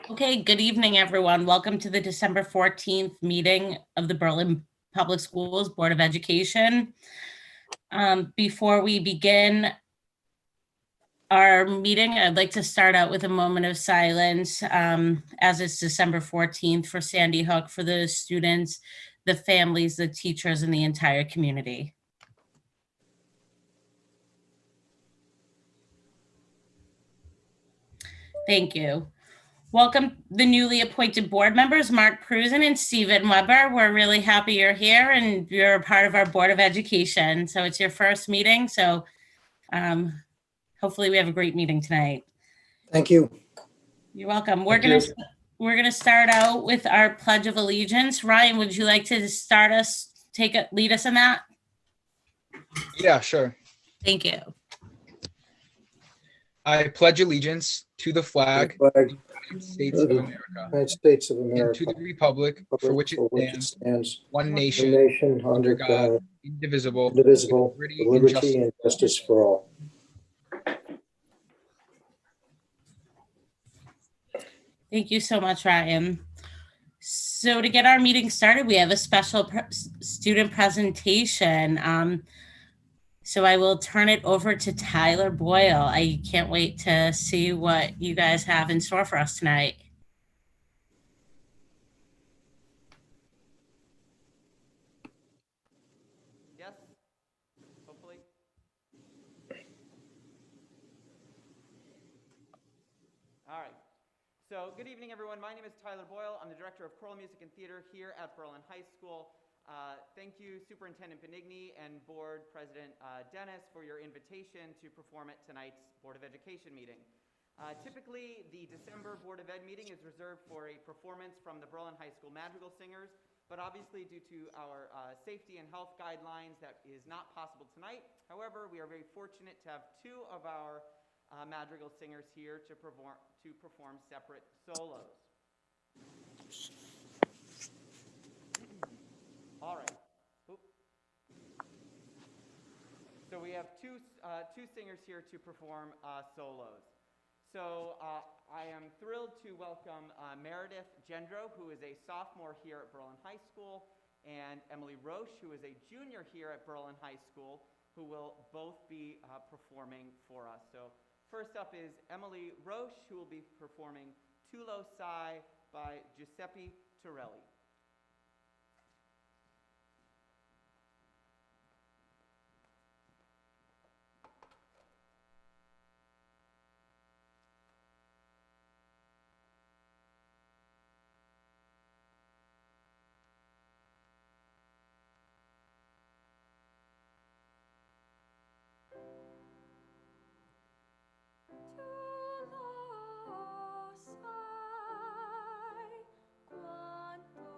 Okay, good evening, everyone. Welcome to the December 14th meeting of the Berlin Public Schools Board of Education. Before we begin our meeting, I'd like to start out with a moment of silence as it's December 14th for Sandy Hook, for the students, the families, the teachers, and the entire community. Thank you. Welcome the newly appointed board members, Mark Prusen and Stephen Weber. We're really happy you're here and you're a part of our Board of Education. So it's your first meeting. So hopefully we have a great meeting tonight. Thank you. You're welcome. We're gonna start out with our Pledge of Allegiance. Ryan, would you like to lead us in that? Yeah, sure. Thank you. I pledge allegiance to the flag of the United States of America, and to the republic for which it stands, one nation, under God, indivisible, with liberty and justice for all. Thank you so much, Ryan. So to get our meeting started, we have a special student presentation. So I will turn it over to Tyler Boyle. I can't wait to see what you guys have in store for us tonight. Yes, hopefully. All right. So good evening, everyone. My name is Tyler Boyle. I'm the director of choral music and theater here at Berlin High School. Thank you, Superintendent Benigni and Board President Dennis, for your invitation to perform at tonight's Board of Education meeting. Typically, the December Board of Ed meeting is reserved for a performance from the Berlin High School Madrigal Singers, but obviously due to our safety and health guidelines, that is not possible tonight. However, we are very fortunate to have two of our Madrigal Singers here to perform separate solos. All right. So we have two singers here to perform solos. So I am thrilled to welcome Meredith Gendro, who is a sophomore here at Berlin High School, and Emily Roche, who is a junior here at Berlin High School, who will both be performing for us. So first up is Emily Roche, who will be performing Tu lo sai by Giuseppe Torelli. Tu lo sai quanto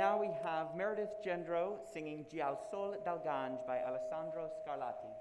now we have Meredith Gendro singing Già il Sol dal Gange by Alessandro Scarlatti.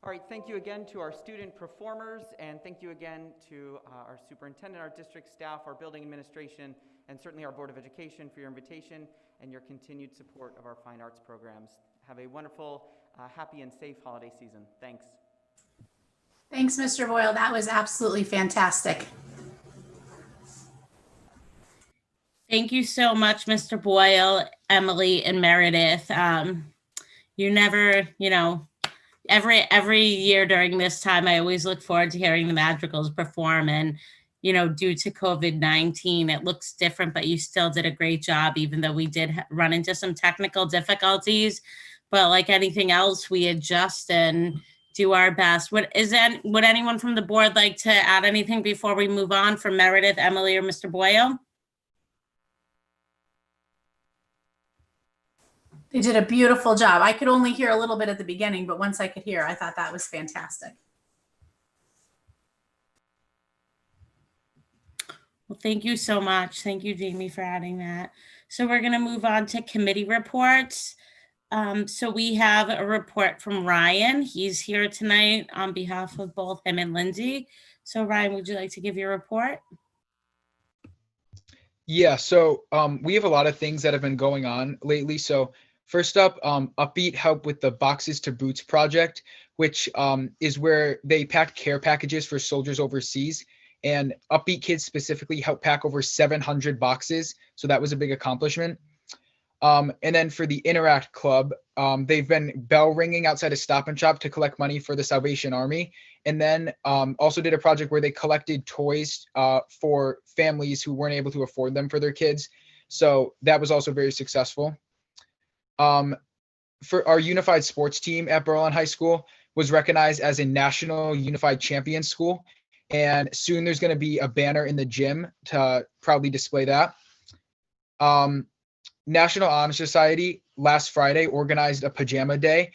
All right, thank you again to our student performers, and thank you again to our superintendent, our district staff, our building administration, and certainly our Board of Education for your invitation and your continued support of our fine arts programs. Have a wonderful, happy, and safe holiday season. Thanks. Thanks, Mr. Boyle. That was absolutely fantastic. Thank you so much, Mr. Boyle, Emily, and Meredith. You never, every year during this time, I always look forward to hearing the Madrigals perform. And, due to COVID-19, it looks different, but you still did a great job, even though we did run into some technical difficulties. But like anything else, we adjust and do our best. Would anyone from the board like to add anything before we move on from Meredith, Emily, or Mr. Boyle? They did a beautiful job. I could only hear a little bit at the beginning, but once I could hear, I thought that was fantastic. Well, thank you so much. Thank you, Jamie, for adding that. So we're going to move on to committee reports. So we have a report from Ryan. He's here tonight on behalf of both him and Lindsay. So Ryan, would you like to give your report? Yeah, so we have a lot of things that have been going on lately. So first up, Upbeat helped with the Boxes to Boots project, which is where they pack care packages for soldiers overseas. And Upbeat Kids specifically helped pack over 700 boxes. So that was a big accomplishment. And then for the Interact Club, they've been bell ringing outside a Stop and Shop to collect money for the Salvation Army. And then also did a project where they collected toys for families who weren't able to afford them for their kids. So that was also very successful. For our unified sports team at Berlin High School was recognized as a National Unified Champion School. And soon there's going to be a banner in the gym to proudly display that. National Honor Society last Friday organized a pajama day,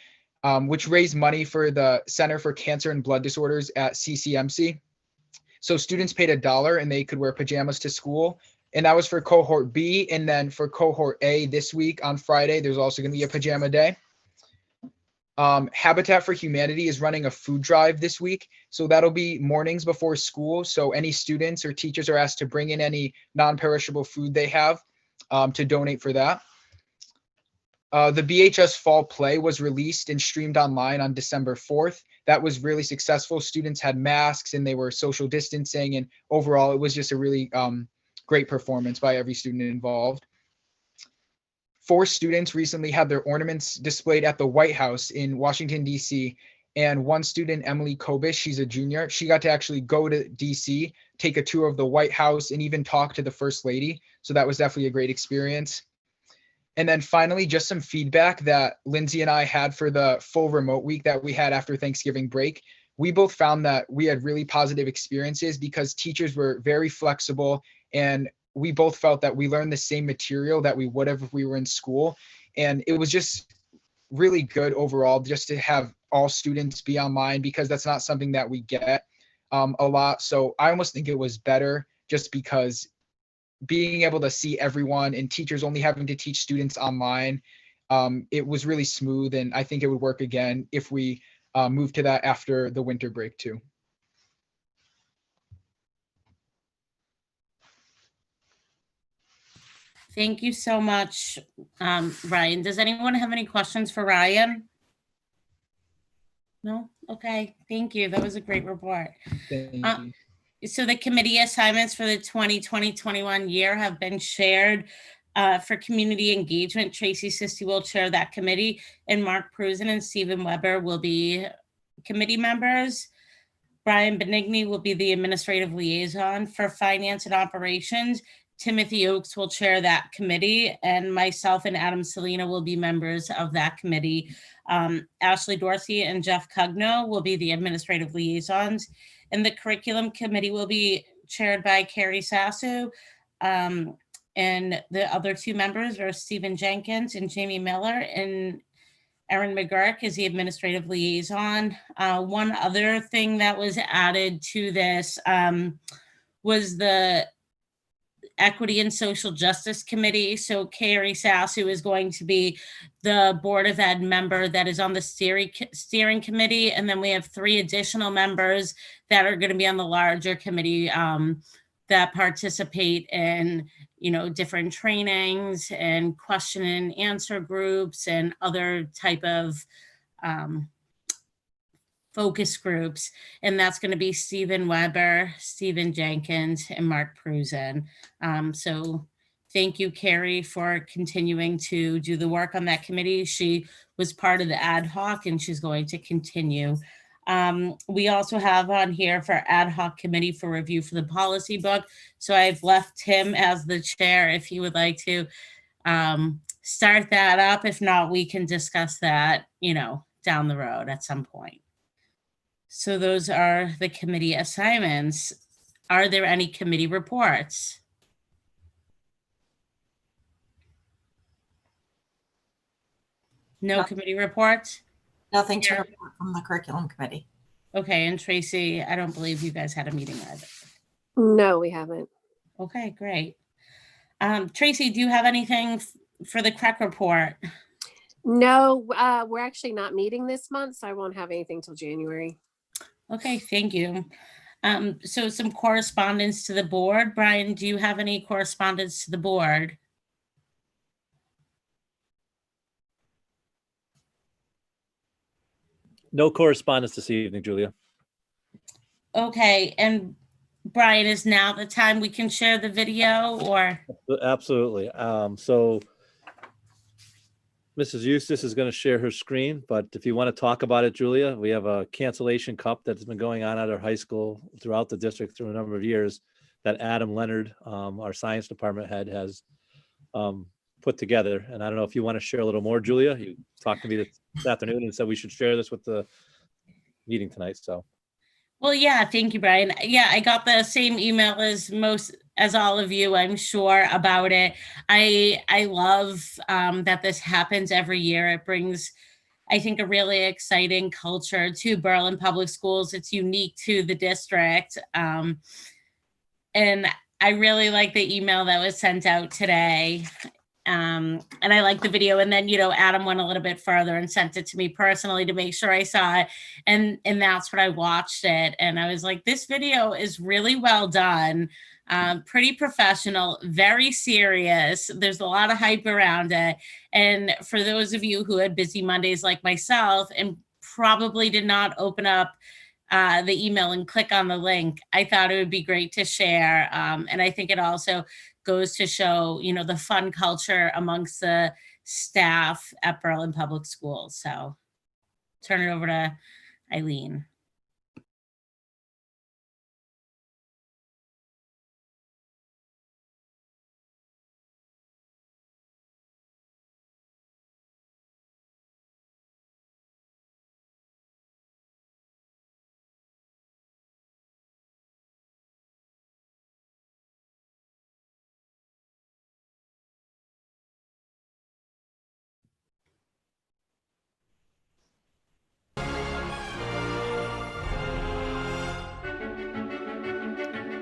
which raised money for the Center for Cancer and Blood Disorders at CCMC. So students paid $1 and they could wear pajamas to school. And that was for cohort B. And then for cohort A this week on Friday, there's also going to be a pajama day. Habitat for Humanity is running a food drive this week. So that'll be mornings before school. So any students or teachers are asked to bring in any non-perishable food they have to donate for that. The BHS Fall Play was released and streamed online on December 4th. That was really successful. Students had masks and they were social distancing. And overall, it was just a really great performance by every student involved. 4 students recently had their ornaments displayed at the White House in Washington, D.C. And one student, Emily Kobish, she's a junior, she got to actually go to D.C., take a tour of the White House, and even talk to the First Lady. So that was definitely a great experience. And then finally, just some feedback that Lindsay and I had for the full remote week that we had after Thanksgiving break. We both found that we had really positive experiences because teachers were very flexible, and we both felt that we learned the same material that we would have if we were in school. And it was just really good overall just to have all students be online, because that's not something that we get a lot. So I almost think it was better just because being able to see everyone and teachers only having to teach students online, it was really smooth. And I think it would work again if we move to that after the winter break too. Thank you so much, Ryan. Does anyone have any questions for Ryan? No? Okay, thank you. That was a great report. Thank you. So the committee assignments for the 2020-21 year have been shared. For community engagement, Tracy Sisti will chair that committee, and Mark Prusen and Stephen Weber will be committee members. Brian Benigni will be the administrative liaison. For finance and operations, Timothy Oakes will chair that committee, and myself and Adam Selena will be members of that committee. Ashley Dorsey and Jeff Cugno will be the administrative liaisons, and the curriculum committee will be chaired by Carrie Sasso. And the other 2 members are Stephen Jenkins and Jamie Miller, and Erin McGurk is the administrative liaison. One other thing that was added to this was the Equity and Social Justice Committee. So Carrie Sasso is going to be the Board of Ed member that is on the steering committee. And then we have 3 additional members that are going to be on the larger committee that participate in, different trainings and question and answer groups and other type of focus groups. And that's going to be Stephen Weber, Stephen Jenkins, and Mark Prusen. So thank you, Carrie, for continuing to do the work on that committee. She was part of the ad hoc and she's going to continue. We also have on here for ad hoc committee for review for the policy book. So I've left Tim as the chair if he would like to start that up. If not, we can discuss that, down the road at some point. So those are the committee assignments. Are there any committee reports? No committee reports? Nothing to report from the curriculum committee. Okay, and Tracy, I don't believe you guys had a meeting either. No, we haven't. Okay, great. Tracy, do you have anything for the CREC report? No, we're actually not meeting this month, so I won't have anything till January. Okay, thank you. So some correspondence to the board. Brian, do you have any correspondence to the board? No correspondence this evening, Julia. Okay, and Brian, is now the time we can share the video or? Absolutely. So Mrs. Eustace is going to share her screen, but if you want to talk about it, Julia, we have a cancellation cup that's been going on at our high school throughout the district through a number of years that Adam Leonard, our science department head, has put together. And I don't know if you want to share a little more, Julia. You talked to me this afternoon and said we should share this with the meeting tonight. So. Well, yeah, thank you, Brian. Yeah, I got the same email as all of you, I'm sure, about it. I love that this happens every year. It brings I think, a really exciting culture to Berlin Public Schools. It's unique to the district. And I really like the email that was sent out today. And I like the video. And then, Adam went a little bit further and sent it to me personally to make sure I saw it. And that's when I watched it. And I was like, this video is really well done. Pretty professional, very serious. There's a lot of hype around it. And for those of you who had busy Mondays like myself and probably did not open up the email and click on the link, I thought it would be great to share. And I think it also goes to show, the fun culture amongst the staff at Berlin Public Schools. So turn it over to Eileen.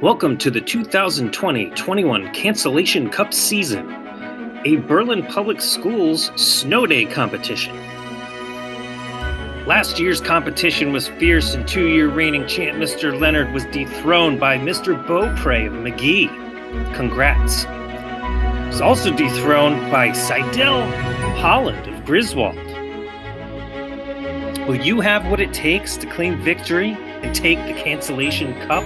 Welcome to the 2020-21 Cancellation Cup season, a Berlin Public Schools snow day competition. Last year's competition was fierce and two-year reigning champ Mr. Leonard was dethroned by Mr. Beaupre of McGee. Congrats. He was also dethroned by Seidel Holland of Griswold. Will you have what it takes to claim victory and take the Cancellation Cup?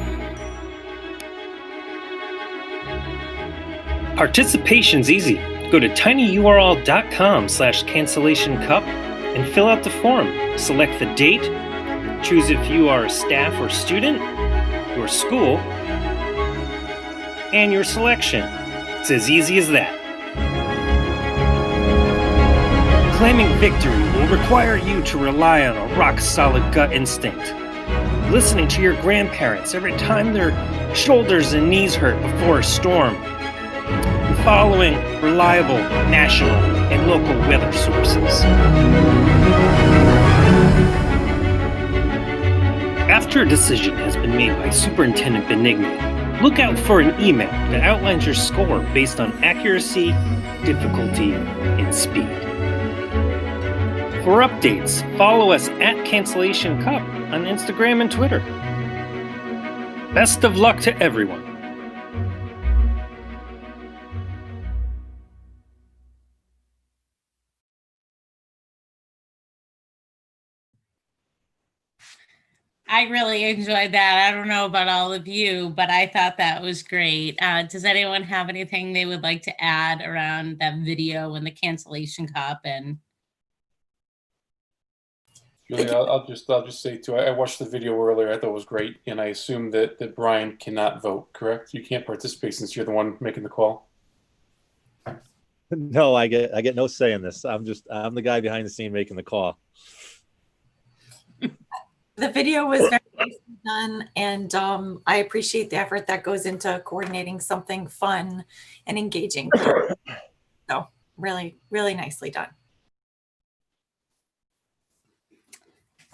Participation's easy. Go to tinyurl.com/cancellationcup and fill out the form. Select the date, choose if you are a staff or student, your school, and your selection. It's as easy as that. Claiming victory will require you to rely on a rock-solid gut instinct. Listening to your grandparents every time their shoulders and knees hurt before a storm. Following reliable national and local weather sources. After a decision has been made by Superintendent Benigni, look out for an email that outlines your score based on accuracy, difficulty, and speed. For updates, follow us at Cancellation Cup on Instagram and Twitter. Best of luck to everyone. I really enjoyed that. I don't know about all of you, but I thought that was great. Does anyone have anything they would like to add around that video and the Cancellation Cup? And Julia, I'll just say too, I watched the video earlier. I thought it was great, and I assume that Brian cannot vote, correct? You can't participate since you're the one making the call. No, I get no say in this. I'm the guy behind the scene making the call. The video was very nicely done, and I appreciate the effort that goes into coordinating something fun and engaging. So really, really nicely done.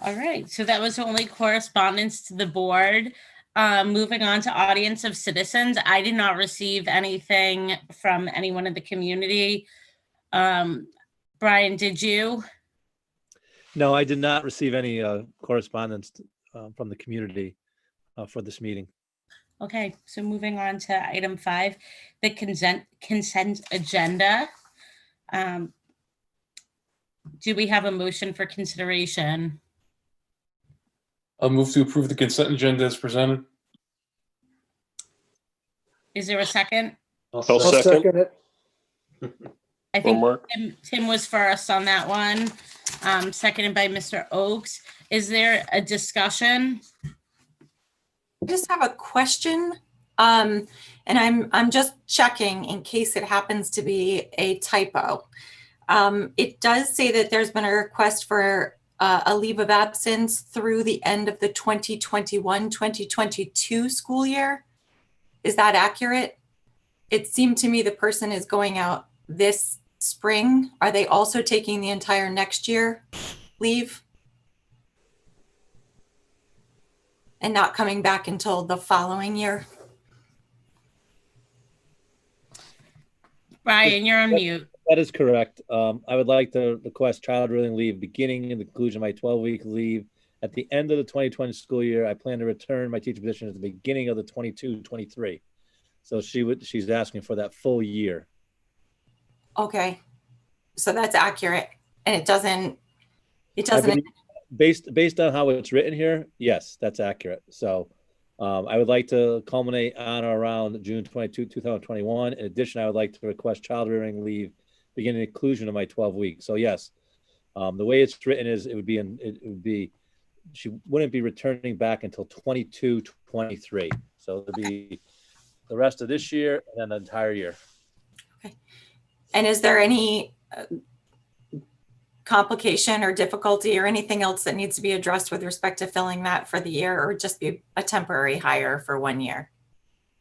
all right, so that was only correspondence to the board. Moving on to audience of citizens, I did not receive anything from anyone in the community. Brian, did you? No, I did not receive any correspondence from the community for this meeting. Okay, so moving on to item 5, the consent agenda. Do we have a motion for consideration? I'll move to approve the consent agenda as presented. Is there a second? I'll second it. I think Tim was first on that one, seconded by Mr. Oakes. Is there a discussion? I just have a question, and I'm just checking in case it happens to be a typo. It does say that there's been a request for a leave of absence through the end of the 2021-2022 school year. Is that accurate? It seemed to me the person is going out this spring. Are they also taking the entire next year? leave and not coming back until the following year? Brian, you're on mute. That is correct. I would like to request child rearing leave beginning and the conclusion of my 12-week leave. At the end of the 2020 school year, I plan to return my teacher position at the beginning of the 22-23. So she's asking for that full year. Okay, so that's accurate, and it doesn't. Based on how it's written here, yes, that's accurate. So I would like to culminate on or around June 22, 2021. In addition, I would like to request child rearing leave beginning and inclusion of my 12 weeks. So yes, the way it's written is it would be she wouldn't be returning back until 22-23. So it'll be the rest of this year and then the entire year. Okay. And is there any complication or difficulty or anything else that needs to be addressed with respect to filling that for the year, or just be a temporary hire for 1 year?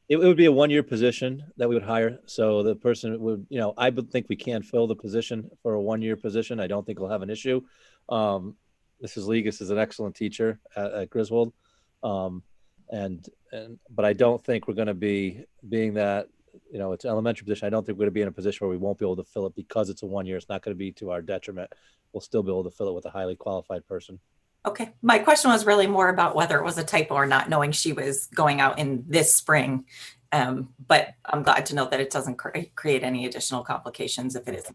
It would be a 1-year position that we would hire. So the person would, I would think we can fill the position for a 1-year position. I don't think we'll have an issue. Mrs. Legas is an excellent teacher at Griswold. But I don't think we're going to be, being that, it's an elementary position, I don't think we're going to be in a position where we won't be able to fill it because it's a 1 year. It's not going to be to our detriment. We'll still be able to fill it with a highly qualified person. Okay. My question was really more about whether it was a typo or not, knowing she was going out in this spring. But I'm glad to know that it doesn't create any additional complications if it is.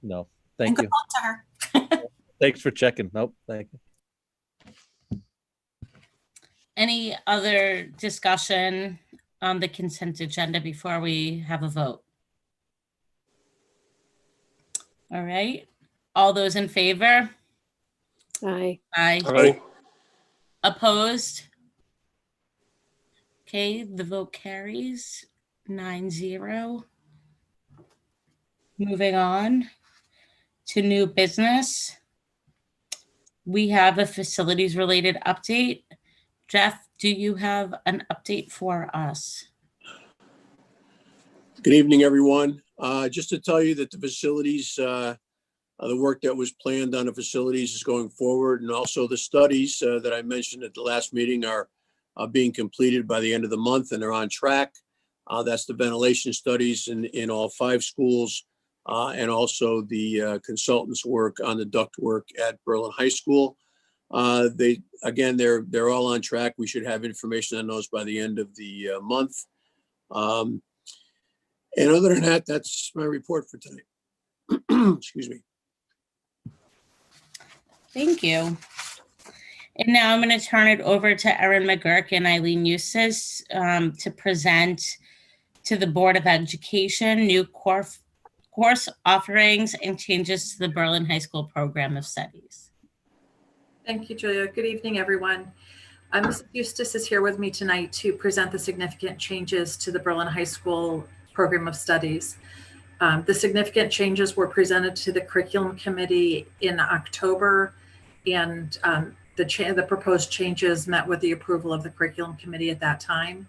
No. Thank you. Good luck to her. Thanks for checking. Nope. Thank you. Any other discussion on the consent agenda before we have a vote? All right. All those in favor? Aye. Aye. Aye. Opposed? Okay, the vote carries 9-0. Moving on to new business. We have a facilities related update. Jeff, do you have an update for us? Good evening, everyone. Just to tell you that the facilities, the work that was planned on the facilities is going forward, and also the studies that I mentioned at the last meeting are being completed by the end of the month, and they're on track. That's the ventilation studies in all 5 schools, and also the consultants' work on the duct work at Berlin High School. They're all on track. We should have information on those by the end of the month. And other than that, that's my report for tonight. Excuse me. Thank you. And now I'm going to turn it over to Erin McGurk and Eileen Eustace to present to the Board of Education new course offerings and changes to the Berlin High School Program of Studies. Thank you, Julia. Good evening, everyone. Mrs. Eustace is here with me tonight to present the significant changes to the Berlin High School Program of Studies. The significant changes were presented to the Curriculum Committee in October, and the proposed changes met with the approval of the Curriculum Committee at that time.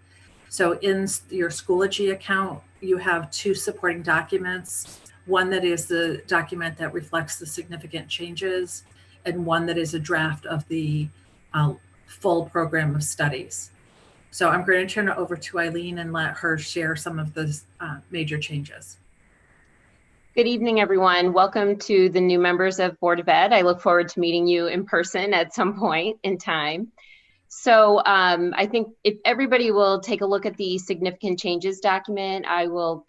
So in your Schoology account, you have 2 supporting documents, one that is the document that reflects the significant changes, and one that is a draft of the full program of studies. So I'm going to turn it over to Eileen and let her share some of the major changes. Good evening, everyone. Welcome to the new members of Board of Ed. I look forward to meeting you in person at some point in time. So I think if everybody will take a look at the significant changes document, I will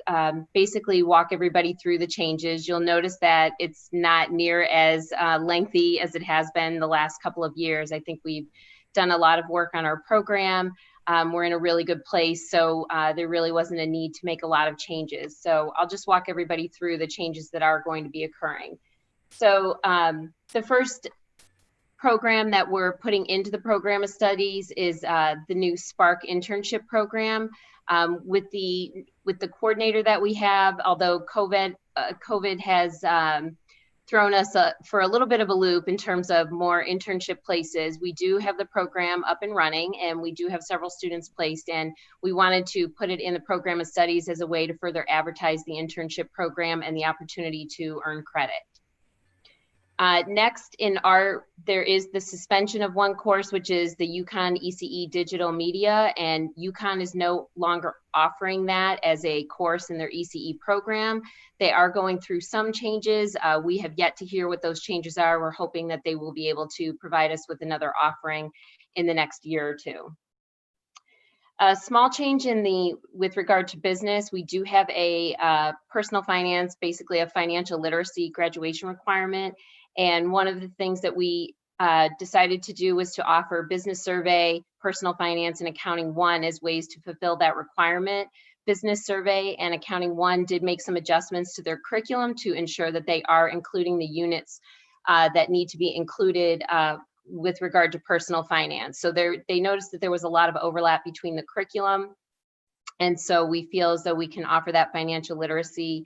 basically walk everybody through the changes. You'll notice that it's not near as lengthy as it has been the last couple of years. I think we've done a lot of work on our program. We're in a really good place, so there really wasn't a need to make a lot of changes. So I'll just walk everybody through the changes that are going to be occurring. So the first program that we're putting into the program of studies is the new Spark internship program. With the coordinator that we have, although COVID has thrown us for a little bit of a loop in terms of more internship places, we do have the program up and running, and we do have several students placed, and we wanted to put it in the program of studies as a way to further advertise the internship program and the opportunity to earn credit. Next there is the suspension of one course, which is the UConn ECE Digital Media, and UConn is no longer offering that as a course in their ECE program. They are going through some changes. We have yet to hear what those changes are. We're hoping that they will be able to provide us with another offering in the next year or two. A small change with regard to business, we do have a personal finance, basically a financial literacy graduation requirement. And one of the things that we decided to do was to offer business survey, personal finance, and accounting 1 as ways to fulfill that requirement. Business survey and accounting 1 did make some adjustments to their curriculum to ensure that they are including the units that need to be included with regard to personal finance. So they noticed that there was a lot of overlap between the curriculum. And so we feel as though we can offer that financial literacy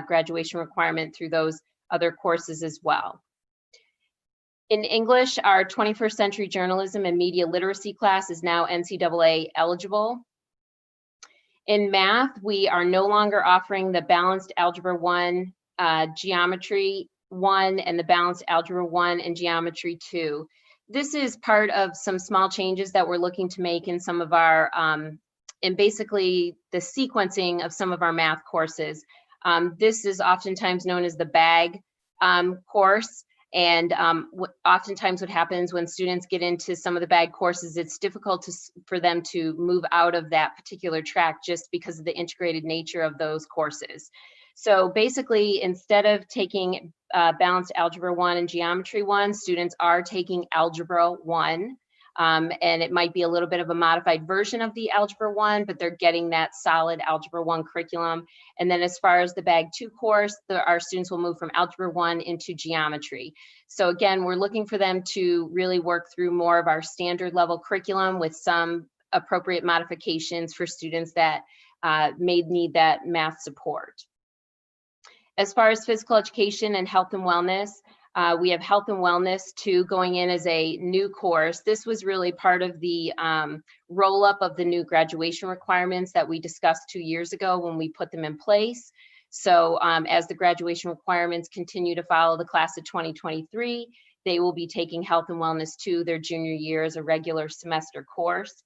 graduation requirement through those other courses as well. In English, our 21st Century Journalism and Media Literacy class is now NCAA eligible. In math, we are no longer offering the Balanced Algebra 1, Geometry 1, and the Balanced Algebra 1 and Geometry 2. This is part of some small changes that we're looking to make in some of our, in basically the sequencing of some of our math courses. This is oftentimes known as the BAG course. And oftentimes what happens when students get into some of the BAG courses, it's difficult for them to move out of that particular track just because of the integrated nature of those courses. So basically, instead of taking Balanced Algebra 1 and Geometry 1, students are taking Algebra 1. And it might be a little bit of a modified version of the Algebra 1, but they're getting that solid Algebra 1 curriculum. And then as far as the BAG 2 course, our students will move from Algebra 1 into Geometry. So again, we're looking for them to really work through more of our standard level curriculum with some appropriate modifications for students that may need that math support. As far as physical education and health and wellness, we have health and wellness 2 going in as a new course. This was really part of the roll up of the new graduation requirements that we discussed 2 years ago when we put them in place. So as the graduation requirements continue to follow the class of 2023, they will be taking health and wellness 2 their junior year as a regular semester course.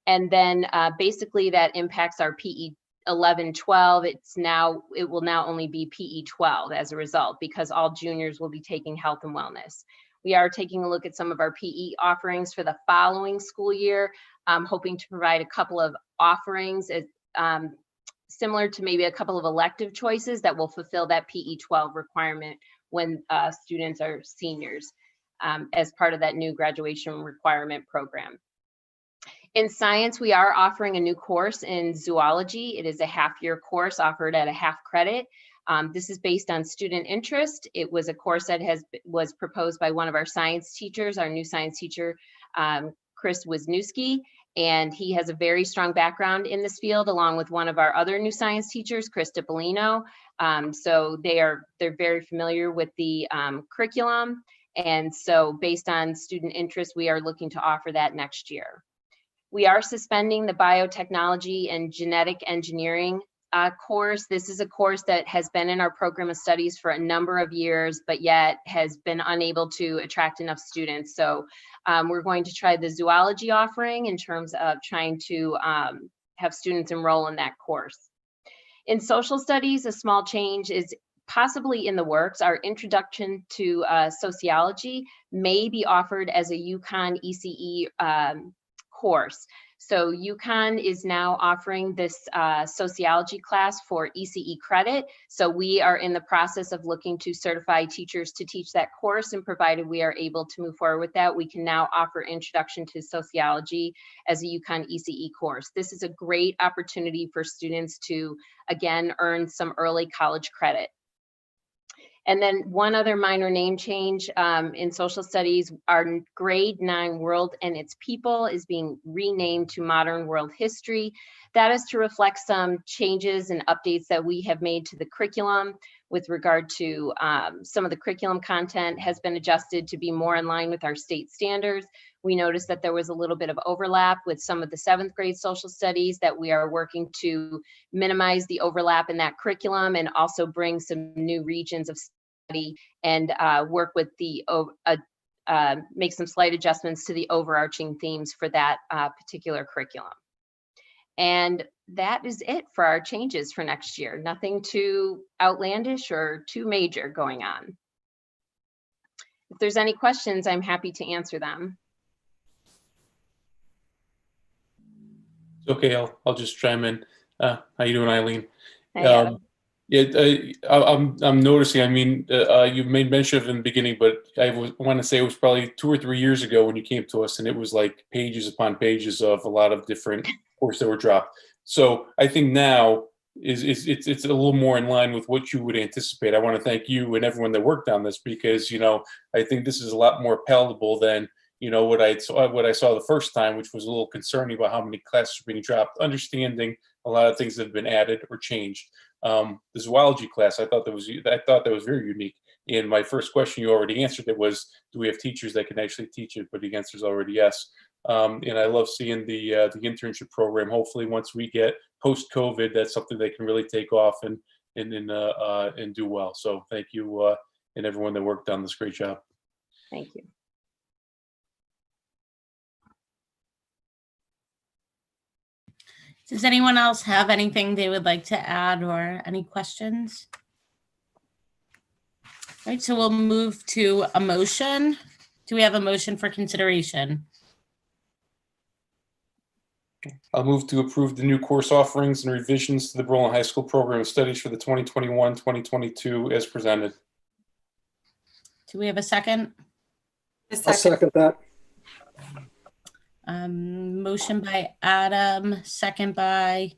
And then basically that impacts our PE 11, 12, it will now only be PE 12 as a result, because all juniors will be taking health and wellness. We are taking a look at some of our PE offerings for the following school year, hoping to provide a couple of offerings similar to maybe a couple of elective choices that will fulfill that PE 12 requirement when students are seniors as part of that new graduation requirement program. In science, we are offering a new course in zoology. It is a half-year course offered at a half credit. This is based on student interest. It was a course that was proposed by one of our science teachers, our new science teacher, Chris Wisniewski, and he has a very strong background in this field, along with one of our other new science teachers, Chris DiPolino. So they're very familiar with the curriculum, and so based on student interest, we are looking to offer that next year. We are suspending the biotechnology and genetic engineering course. This is a course that has been in our program of studies for a number of years, but yet has been unable to attract enough students. So we're going to try the zoology offering in terms of trying to have students enroll in that course. In social studies, a small change is possibly in the works. Our introduction to sociology may be offered as a UConn ECE course. So UConn is now offering this sociology class for ECE credit. So we are in the process of looking to certify teachers to teach that course, and provided we are able to move forward with that, we can now offer Introduction to Sociology as a UConn ECE course. This is a great opportunity for students to, again, earn some early college credit. And then one other minor name change in social studies, our grade 9 World and Its People is being renamed to Modern World History. That is to reflect some changes and updates that we have made to the curriculum with regard to some of the curriculum content has been adjusted to be more in line with our state standards. We noticed that there was a little bit of overlap with some of the 7th grade social studies that we are working to minimize the overlap in that curriculum and also bring some new regions of and work with the make some slight adjustments to the overarching themes for that particular curriculum. And that is it for our changes for next year. Nothing too outlandish or too major going on. If there's any questions, I'm happy to answer them. Okay, I'll just chime in. How you doing, Eileen? Hey, Adam. I'm noticing. I mean, you made mention of it in the beginning, but I want to say it was probably 2 or 3 years ago when you came to us, and it was like pages upon pages of a lot of different courses that were dropped. So I think now it's a little more in line with what you would anticipate. I want to thank you and everyone that worked on this because I think this is a lot more palatable than what I saw the first time, which was a little concerning about how many classes are being dropped. Understanding a lot of things that have been added or changed. The zoology class, I thought that was very unique. And my first question, you already answered it, was, do we have teachers that can actually teach it? But the answer is already yes. And I love seeing the internship program. Hopefully, once we get post-COVID, that's something they can really take off and do well. So thank you and everyone that worked on this. Great job. Thank you. Does anyone else have anything they would like to add or any questions? All right, so we'll move to a motion. Do we have a motion for consideration? I'll move to approve the new course offerings and revisions to the Berlin High School Program of Studies for the 2021-2022 as presented. Do we have a second? I'll second that. Motion by Adam, second by,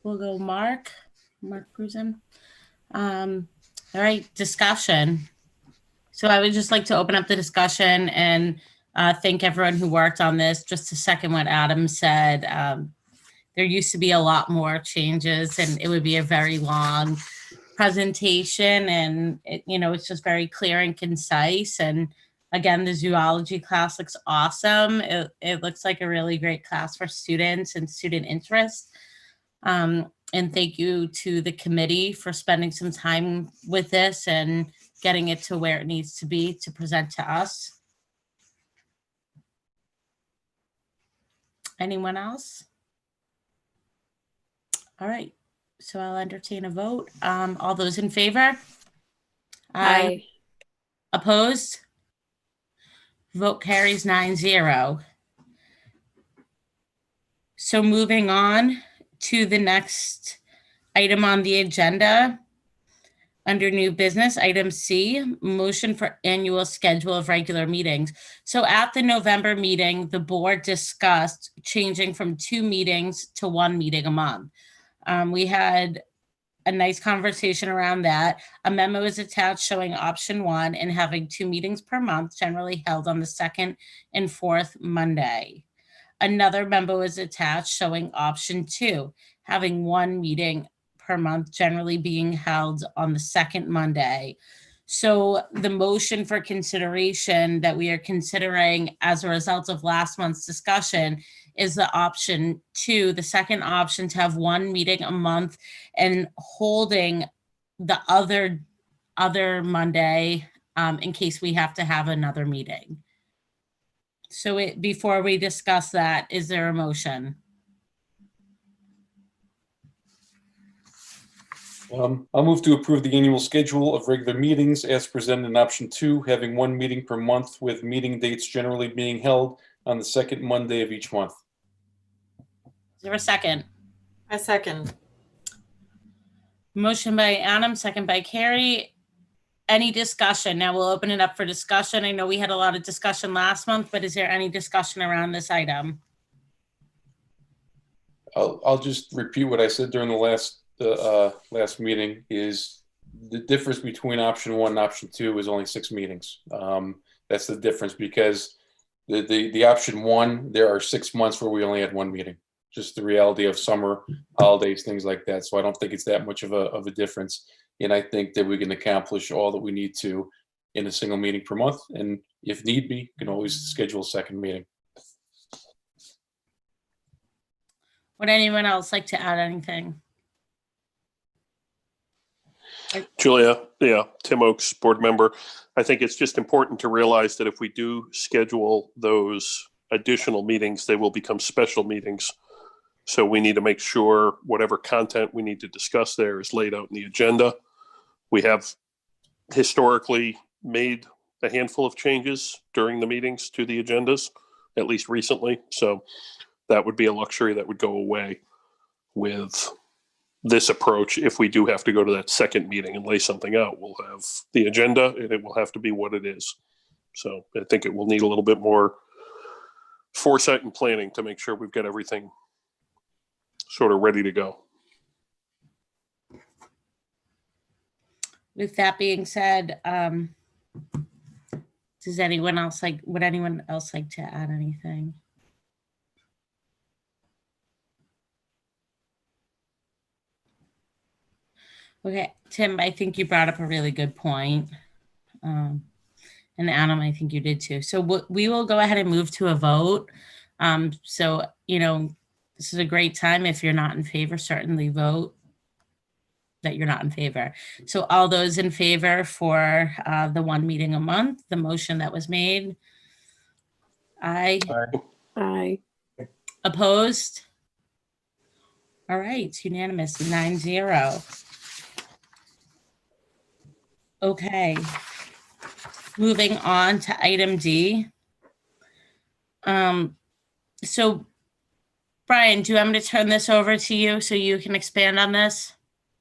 we'll go Mark Prusen. All right, discussion. So I would just like to open up the discussion and thank everyone who worked on this. Just to second what Adam said, there used to be a lot more changes and it would be a very long presentation, and it's just very clear and concise. And again, the zoology class looks awesome. It looks like a really great class for students and student interest. And thank you to the committee for spending some time with this and getting it to where it needs to be to present to us. Anyone else? All right, so I'll entertain a vote. All those in favor? Aye. Opposed? Vote carries 9-0. So moving on to the next item on the agenda, under new business, item C, motion for annual schedule of regular meetings. So at the November meeting, the board discussed changing from 2 meetings to 1 meeting a month. We had a nice conversation around that. A memo is attached showing option 1 and having 2 meetings per month, generally held on the 2nd and 4th Monday. Another memo is attached showing option 2, having 1 meeting per month, generally being held on the 2nd Monday. So the motion for consideration that we are considering as a result of last month's discussion is the option 2, the second option, to have 1 meeting a month and holding the other Monday in case we have to have another meeting. So before we discuss that, is there a motion? I'll move to approve the annual schedule of regular meetings as presented in option 2, having 1 meeting per month with meeting dates generally being held on the 2nd Monday of each month. Is there a second? A second. Motion by Adam, second by Carrie. Any discussion? Now we'll open it up for discussion. I know we had a lot of discussion last month, but is there any discussion around this item? I'll just repeat what I said during the last meeting. Is the difference between option 1 and option 2 is only 6 meetings. That's the difference, because the option 1, there are 6 months where we only had 1 meeting. Just the reality of summer, holidays, things like that. So I don't think it's that much of a difference. And I think that we can accomplish all that we need to in a single meeting per month. And if need be, you can always schedule a 2nd meeting. Would anyone else like to add anything? Julia, yeah, Tim Oakes, board member. I think it's just important to realize that if we do schedule those additional meetings, they will become special meetings. So we need to make sure whatever content we need to discuss there is laid out in the agenda. We have historically made a handful of changes during the meetings to the agendas, at least recently. So that would be a luxury that would go away with this approach. If we do have to go to that second meeting and lay something out, we'll have the agenda and it will have to be what it is. So I think it will need a little bit more foresight and planning to make sure we've got everything sort of ready to go. With that being said, would anyone else like to add anything? Okay, Tim, I think you brought up a really good point. And Adam, I think you did too. So we will go ahead and move to a vote. So, this is a great time. If you're not in favor, certainly vote that you're not in favor. So all those in favor for the one meeting a month, the motion that was made. Aye. Aye. Opposed? All right, it's unanimous, 9-0. Okay. Moving on to item D. So Brian, do you want me to turn this over to you so you can expand on this?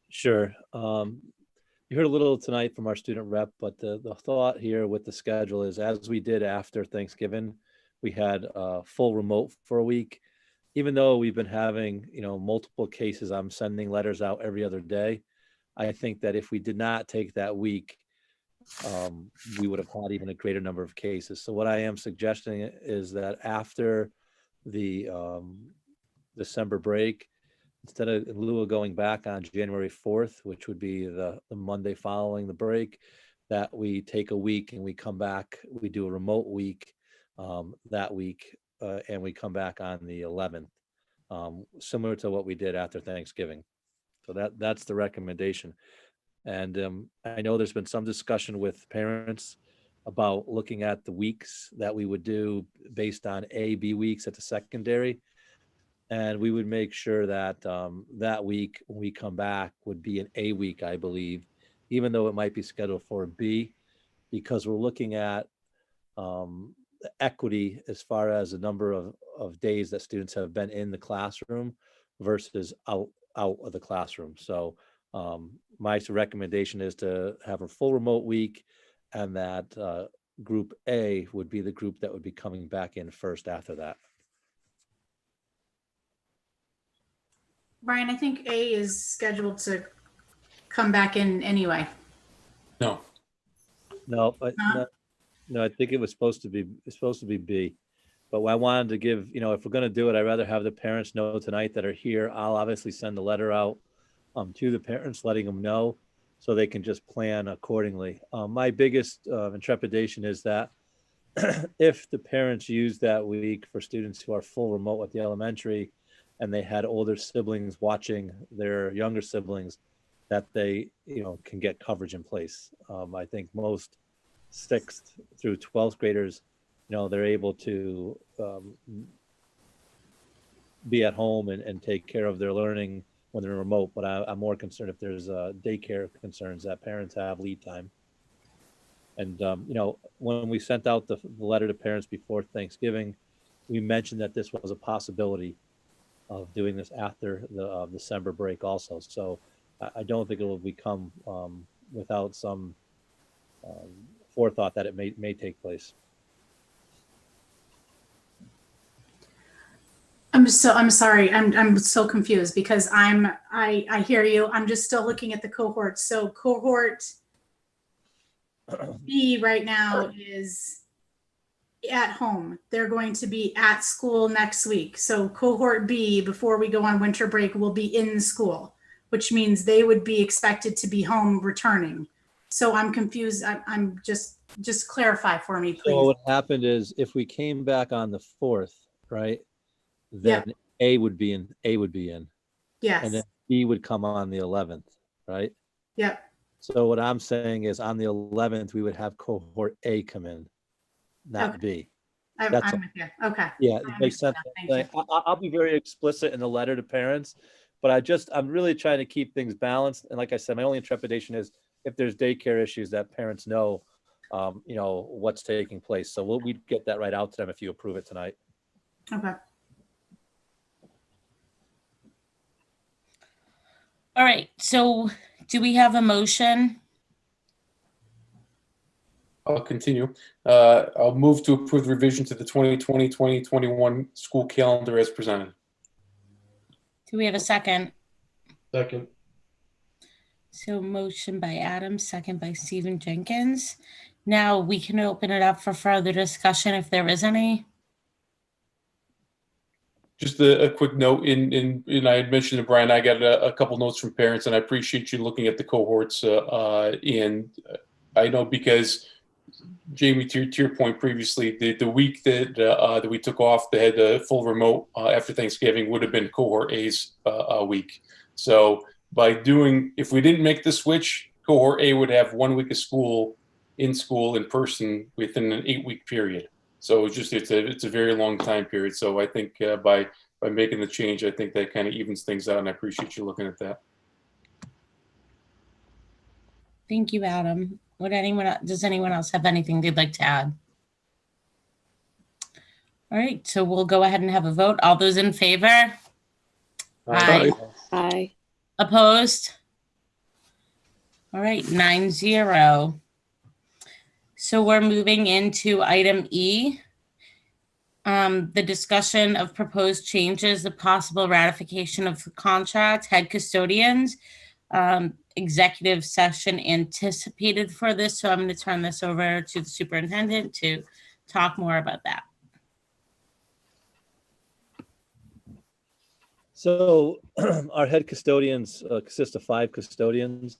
Sure. You heard a little tonight from our student rep, but the thought here with the schedule is, as we did after Thanksgiving, we had full remote for a week. Even though we've been having, multiple cases, I'm sending letters out every other day. I think that if we did not take that week, we would have had even a greater number of cases. So what I am suggesting is that after the December break, instead of, in lieu of going back on January 4th, which would be the Monday following the break, that we take a week and we come back, we do a remote week that week, and we come back on the 11th, similar to what we did after Thanksgiving. So that's the recommendation. And I know there's been some discussion with parents about looking at the weeks that we would do based on A, B weeks at the secondary. And we would make sure that that week when we come back would be an A week, I believe, even though it might be scheduled for a B, because we're looking at equity as far as the number of days that students have been in the classroom versus out of the classroom. So my recommendation is to have a full remote week, and that group A would be the group that would be coming back in first after that. Brian, I think A is scheduled to come back in anyway. No, but no, I think it was supposed to be B. But I wanted to give, if we're going to do it, I'd rather have the parents know tonight that are here. I'll obviously send a letter out to the parents, letting them know so they can just plan accordingly. My biggest intrepidation is that if the parents use that week for students who are full remote at the elementary, and they had older siblings watching their younger siblings, that they, can get coverage in place. I think most 6th through 12th graders, they're able to be at home and take care of their learning when they're remote. But I'm more concerned if there's daycare concerns that parents have lead time. And, when we sent out the letter to parents before Thanksgiving, we mentioned that this was a possibility of doing this after the December break also. So I don't think it will become without some forethought that it may take place. I'm sorry. I'm so confused because I hear you. I'm just still looking at the cohorts. So cohort B right now is at home. They're going to be at school next week. So cohort B, before we go on winter break, will be in school, which means they would be expected to be home returning. So I'm confused. I'm just clarify for me, please. So what happened is, if we came back on the 4th, right, then Yep. A would be in. Yes. And then B would come on the 11th, right? Yep. So what I'm saying is on the 11th, we would have cohort A come in, not B. I'm That's with you. Okay. Yeah, it makes sense. Thank you. I'll be very explicit in the letter to parents, but I'm really trying to keep things balanced. And like I said, my only trepidation is if there's daycare issues that parents know, what's taking place. So we'd get that right out to them if you approve it tonight. Okay. All right, so do we have a motion? I'll continue. I'll move to approve the revision to the 2020-2021 school calendar as presented. Do we have a second? Second. So motion by Adam, second by Stephen Jenkins. Now we can open it up for further discussion if there is any. Just a quick note, and I had mentioned to Brian, I got a couple notes from parents, and I appreciate you looking at the cohorts. And I know because Jamie, to your point previously, the week that we took off, they had the full remote after Thanksgiving would have been cohort A's week. So if we didn't make the switch, cohort A would have 1 week of school in person within an 8-week period. So it's a very long time period. So I think by making the change, I think that kind of evens things out, and I appreciate you looking at that. Thank you, Adam. Does anyone else have anything they'd like to add? All right, so we'll go ahead and have a vote. All those in favor? Aye. Aye. Opposed? All right, 9-0. So we're moving into item E, the discussion of proposed changes, the possible ratification of the contract, head custodians, executive session anticipated for this. So I'm going to turn this over to the superintendent to talk more about that. So our head custodians consist of 5 custodians.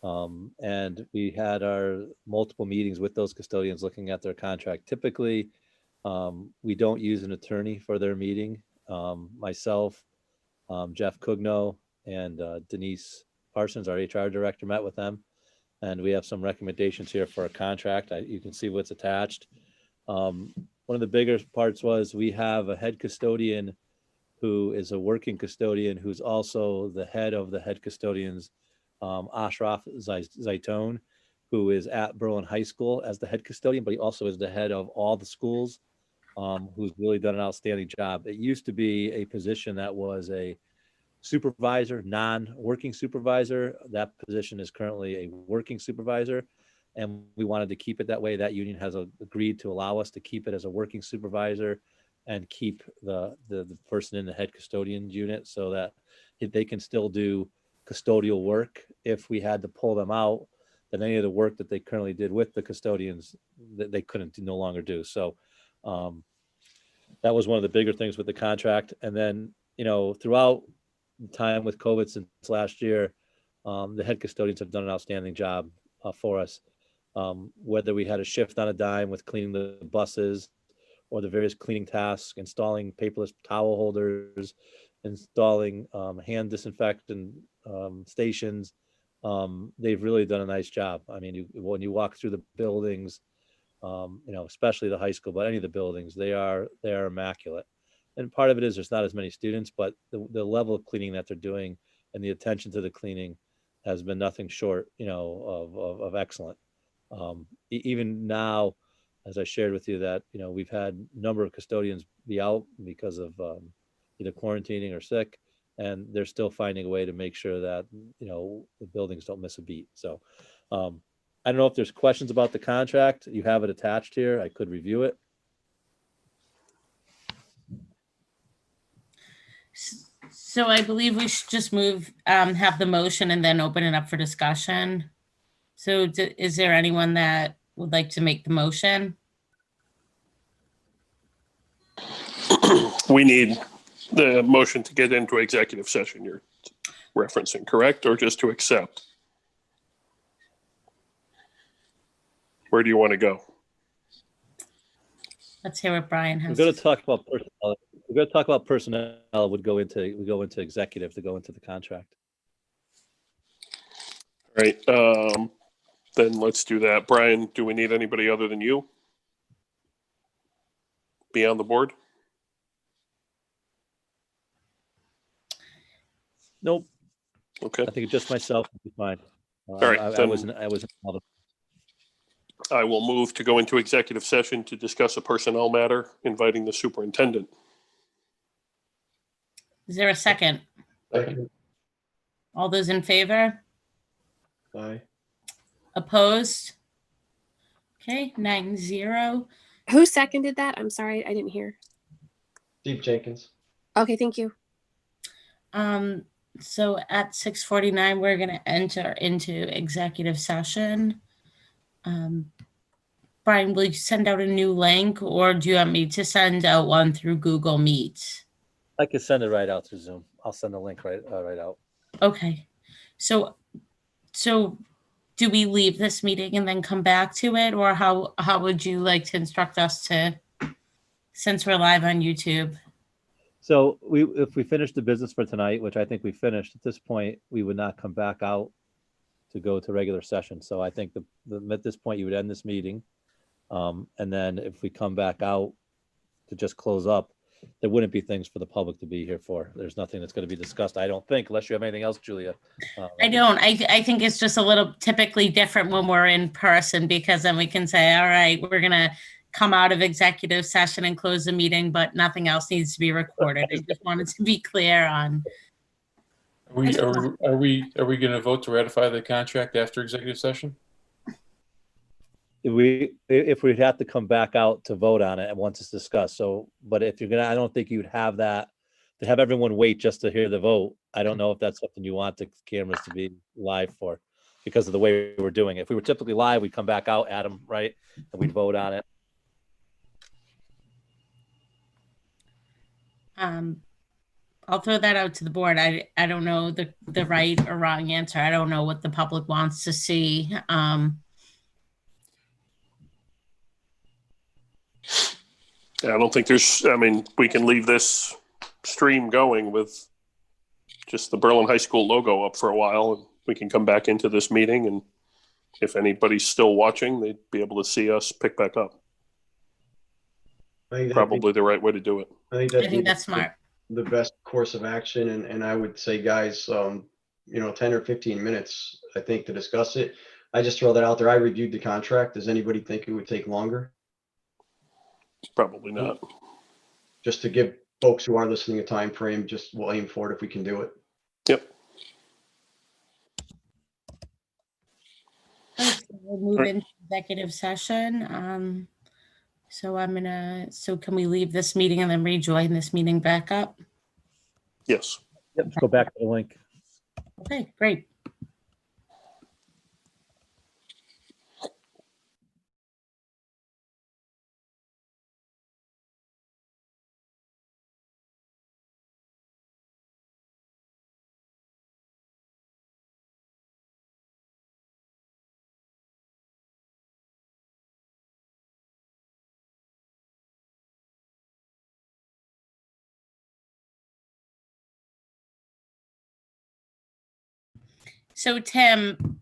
And we had our multiple meetings with those custodians looking at their contract. Typically, we don't use an attorney for their meeting. Myself, Jeff Cugno, and Denise Parsons, our HR director, met with them. And we have some recommendations here for a contract. You can see what's attached. One of the bigger parts was we have a head custodian who is a working custodian who's also the head of the head custodians, Ashraf Zaitone, who is at Berlin High School as the head custodian, but he also is the head of all the schools, who's really done an outstanding job. It used to be a position that was a supervisor, non-working supervisor. That position is currently a working supervisor, and we wanted to keep it that way. That union has agreed to allow us to keep it as a working supervisor and keep the person in the head custodian unit so that they can still do custodial work. If we had to pull them out, then any of the work that they currently did with the custodians that they couldn't no longer do. So that was one of the bigger things with the contract. And then, throughout the time with COVID since last year, the head custodians have done an outstanding job for us. Whether we had a shift on a dime with cleaning the buses or the various cleaning tasks, installing paperless towel holders, installing hand disinfectant stations, they've really done a nice job. I mean, when you walk through the buildings, especially the high school, but any of the buildings, they are immaculate. And part of it is there's not as many students, but the level of cleaning that they're doing and the attention to the cleaning has been nothing short, of excellent. Even now, as I shared with you that, we've had a number of custodians be out because of either quarantining or sick, and they're still finding a way to make sure that, the buildings don't miss a beat. So I don't know if there's questions about the contract. You have it attached here. I could review it. So I believe we should just have the motion and then open it up for discussion. So is there anyone that would like to make the motion? We need the motion to get into executive session you're referencing, correct? Or just to accept? Where do you want to go? Let's hear what Brian has. We're going to talk about personnel. We're going to talk about personnel. We go into executive to go into the contract. Right. Then let's do that. Brian, do we need anybody other than you? Be on the board? Nope. Okay. I think just myself would be fine. All right, I then- wasn't. I will move to go into executive session to discuss a personnel matter, inviting the superintendent. Is there a second? Second. All those in favor? Aye. Opposed? Okay, 9-0. Who seconded that? I'm sorry, I didn't hear. Steve Jenkins. Okay, thank you. So at 6:49, we're going to enter into executive session. Brian, will you send out a new link, or do you want me to send out one through Google Meet? I can send it right out through Zoom. I'll send the link right out. Okay. So do we leave this meeting and then come back to it, or how would you like to instruct us to, since we're live on YouTube? So if we finish the business for tonight, which I think we finished at this point, we would not come back out to go to regular session. So I think at this point you would end this meeting. And then if we come back out to just close up, there wouldn't be things for the public to be here for. There's nothing that's going to be discussed, I don't think, unless you have anything else, Julia. I don't. I think it's just a little typically different when we're in person, because then we can say, all right, we're going to come out of executive session and close the meeting, but nothing else needs to be recorded. I just wanted to be clear on. Are we going to vote to ratify the contract after executive session? If we'd have to come back out to vote on it once it's discussed. So, but if you're I don't think you'd have that to have everyone wait just to hear the vote. I don't know if that's something you want the cameras to be live for, because of the way we're doing it. If we were typically live, we'd come back out, Adam, right? And we'd vote on it. I'll throw that out to the board. I don't know the right or wrong answer. I don't know what the public wants to see. I don't think we can leave this stream going with just the Berlin High School logo up for a while, and we can come back into this meeting, and if anybody's still watching, they'd be able to see us pick back up. Probably the right way to do it. I think that's smart. The best course of action, and I would say, guys, 10 or 15 minutes, I think, to discuss it. I just throw that out there. I reviewed the contract. Does anybody think it would take longer? Probably not. Just to give folks who are listening a time frame, we'll aim for it if we can do it. Yep. Okay, so we'll move into executive session. So can we leave this meeting and then rejoin this meeting back up? Yes. Yep, let's go back to the link. Okay, great. So Tim,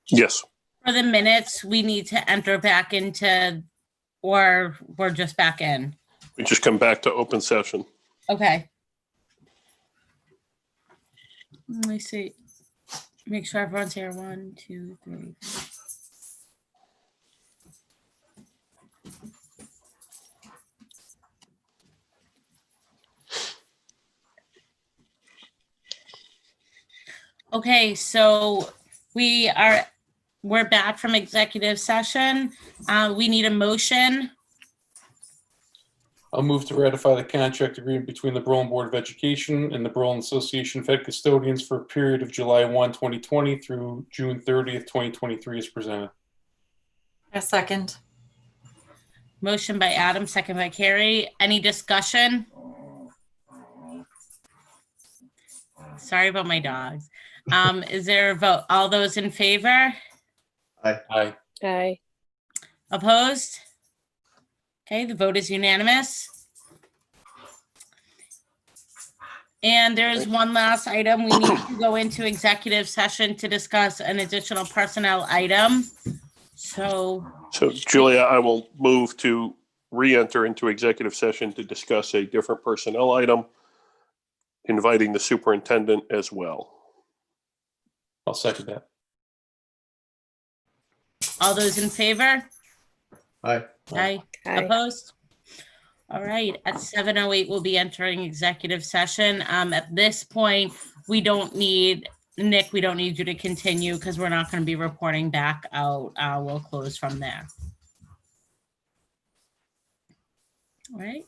Yes. for the minutes, we need to enter back into, or we're just back in? We just come back to open session. Okay. Let me see. Make sure everyone's here. 1, 2, 3. Okay, so we're back from executive session. We need a motion. I'll move to ratify the contract agreement between the Berlin Board of Education and the Berlin Association of Head Custodians for a period of July 1, 2020 through June 30th, 2023 as presented. A second. Motion by Adam, second by Carrie. Any discussion? Sorry about my dogs. Is there a vote? All those in favor? Aye. Aye. Opposed? Okay, the vote is unanimous. And there's one last item. We need to go into executive session to discuss an additional personnel item. So Julia, I will move to re-enter into executive session to discuss a different personnel item, inviting the superintendent as well. I'll second that. all those in favor? Aye. Aye. Opposed? All right, at 7:08, we'll be entering executive session. At this point, we don't need, Nick, we don't need you to continue because we're not going to be reporting back out. We'll close from there. All right.